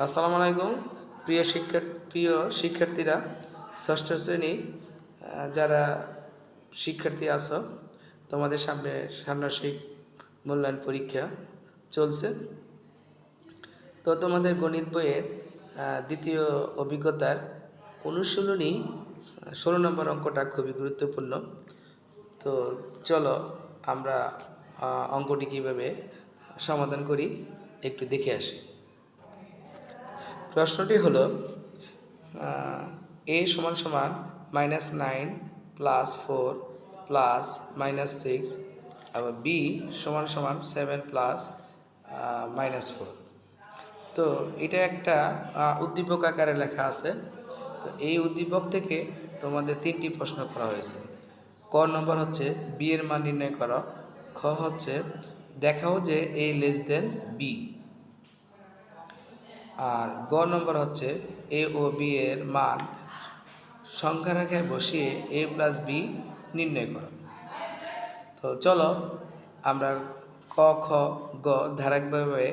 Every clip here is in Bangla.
আসসালামু আলাইকুম। প্রিয় শিক্ষার্থীরা, ষষ্ঠ শ্রেণী যারা শিক্ষার্থী আছো, তোমাদের সামনে ষান্মাসিক মূল্যায়ন পরীক্ষা চলছে। তো তোমাদের গণিত বইয়ের দ্বিতীয় অভিজ্ঞতার অনুশীলনী 16 নম্বর অঙ্কটা খুবই গুরুত্বপূর্ণ। তো চলো আমরা অঙ্কটি কীভাবে সমাধান করি একটু দেখে আসি। প্রশ্নটি হলো a সমান সমান -9 + 4 + -6, আবার b সমান সমান 7 + -4। তো এটা একটা উদ্দীপক আকারে লেখা আছে। তো এই উদ্দীপক থেকে তোমাদের 3টি প্রশ্ন করা হয়েছে। ক নম্বর হচ্ছে b এর মান নির্ণয় করো, খ হচ্ছে দেখাও যে a b, আর গ নম্বর হচ্ছে a ও b এর মান সংখ্যা রেখায় বসিয়ে a + b নির্ণয় করো। তো চলো আমরা ক, খ, গ ধারাবাহিকভাবে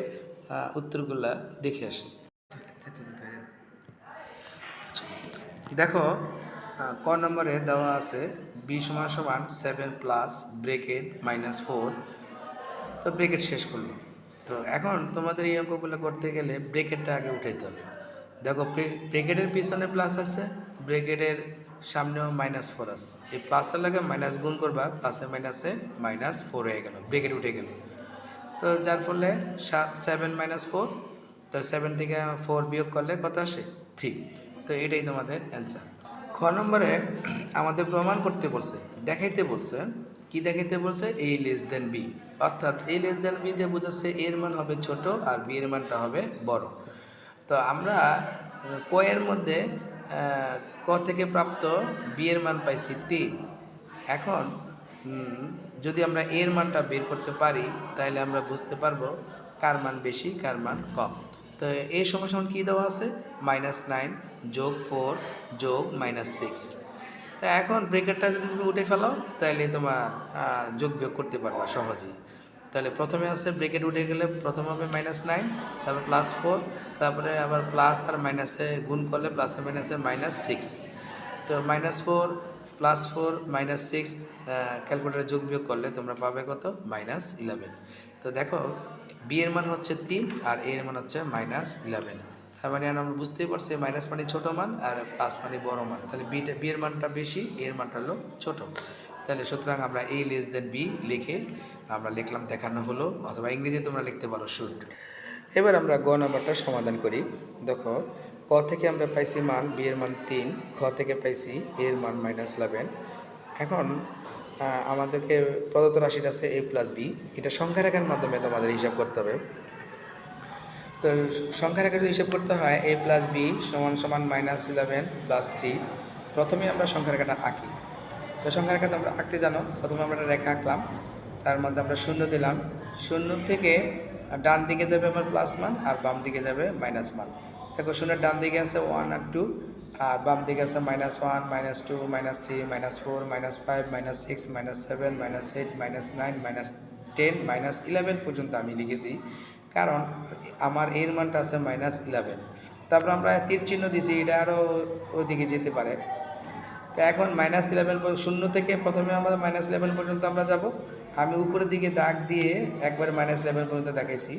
উত্তরগুলা দেখে আসি। দেখো, ক নম্বরে দেওয়া আছে b সমান সমান 7 + ব্রেকেট -4। তো ব্রেকেট শেষ করলো। তো এখন তোমাদের এই অঙ্কগুলো করতে গেলে ব্রেকেটটা আগে উঠাইতে হবে। দেখো, ব্রেকেটের পিছনে প্লাস আছে, ব্রেকেটের সামনেও -4 আছে। এই প্লাসের লাগে মাইনাস গুণ করবা, প্লাসে মাইনাসে -4 হয়ে গেল, ব্রেকেট উঠে গেল। তো যার ফলে 7 - 4, তো 7 থেকে 4 বিয়োগ করলে কত আসে? 3। তো এটাই তোমাদের অ্যান্সার। খ নম্বরে আমাদের প্রমাণ করতে বলছে, দেখাইতে বলছে। কি দেখাইতে বলছে? a b, অর্থাৎ a b দিয়ে বোঝাচ্ছে এর মান হবে ছোট আর b এর মানটা হবে বড়। তো আমরা ক এর মধ্যে ক থেকে প্রাপ্ত b এর মান পাইছি 3। এখন যদি আমরা এর মানটা বের করতে পারি তাহলে আমরা বুঝতে পারবো কার মান বেশি কার মান কম। তো এই সমান কী দেওয়া আছে? -9 + 4 + -6। তা এখন ব্রেকেটটা যদি তুমি উঠে ফেলো তাহলে তোমার যোগ বিয়োগ করতে পারবা সহজেই। তাহলে প্রথমে আছে ব্রেকেট উঠে গেলে প্রথম হবে -9, তারপর +4, তারপরে আবার প্লাস আর মাইনাসে গুণ করলে প্লাসে মাইনাসে -6। তো -4 +4 -6 ক্যালকুলেটারে যোগ বিয়োগ করলে তোমরা পাবে কত? -11। তো দেখো, b এর মান হচ্ছে 3 আর a এর মান হচ্ছে -11। তার মানে আমরা বুঝতেই পারছি মাইনাস মানে ছোট মান আর প্লাস মানে বড় মান। তাহলে b এর মানটা বেশি, a এর মানটা হলো ছোট। তাহলে সুতরাং আমরা a b লিখে আমরা লিখলাম, দেখানো হলো, অথবা ইংরেজি তোমরা লিখতে পারো শুড। এবার আমরা গ নাম্বারটা সমাধান করি। দেখো, ক থেকে আমরা পাইছি মান b এর মান 3, খ থেকে পাইছি a এর মান -11। এখন আমাদেরকে প্রদত্ত রাশিটা আছে a + b, এটা সংখ্যা রেখার মাধ্যমে তোমাদের হিসাব করতে হবে। তো সংখ্যা রেখা যদি হিসাব করতে হয় a + b সমান সমান -11 + 3। প্রথমে আমরা সংখ্যা রেখাটা আঁকি। তো সংখ্যা রেখাটা আমরা আঁকতে জানো, প্রথমে আমরা একটা রেখা আঁকলাম, তার মধ্যে আমরা 0 দিলাম। 0 থেকে ডান দিকে যাবে আমার প্লাস মান আর বাম দিকে যাবে মাইনাস মান। দেখো, 0-এর ডান দিকে আছে 1 আর 2, আর বাম দিকে আছে -1 -2 -3 -4 -5 -6 -7 -8 -9 -10 -11 পর্যন্ত আমি লিখেছি, কারণ আমার এর মানটা আছে -11। তারপর আমরা তীর চিহ্ন দিয়েছি, এটা আরও ওইদিকে যেতে পারে। তো এখন -11 0 থেকে প্রথমে আমরা -11 পর্যন্ত আমরা যাব। আমি উপরের দিকে দাগ দিয়ে একবার -11 পর্যন্ত দেখাইছি।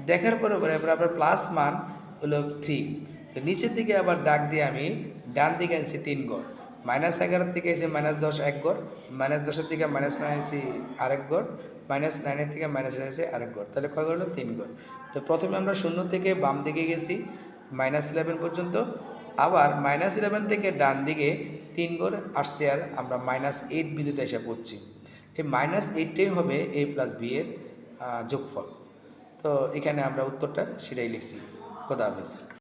দেখার পরে এবার আবার প্লাস মান হলো 3। তো নিচের দিকে আবার দাগ দিয়ে আমি ডান দিকে আনছি 3 গড়। -11 থেকে এসে -10 1 গড়, -10-এর থেকে -9 এসে আরেক গড়, -9-এর থেকে -9 এসে আরেক গড়। তাহলে কয় গড় হলো? 3 গড়। তো প্রথমে আমরা 0 থেকে বাম দিকে গেছি -11 পর্যন্ত, আবার -11 থেকে ডান দিকে 3 গড় আসছে, আর আমরা -8 বিন্দুতে এসে পড়ছি। এই -8টাই হবে a + b এর যোগফল। তো এখানে আমরা উত্তরটা সেটাই লিখছি। খোদা হাফেজ।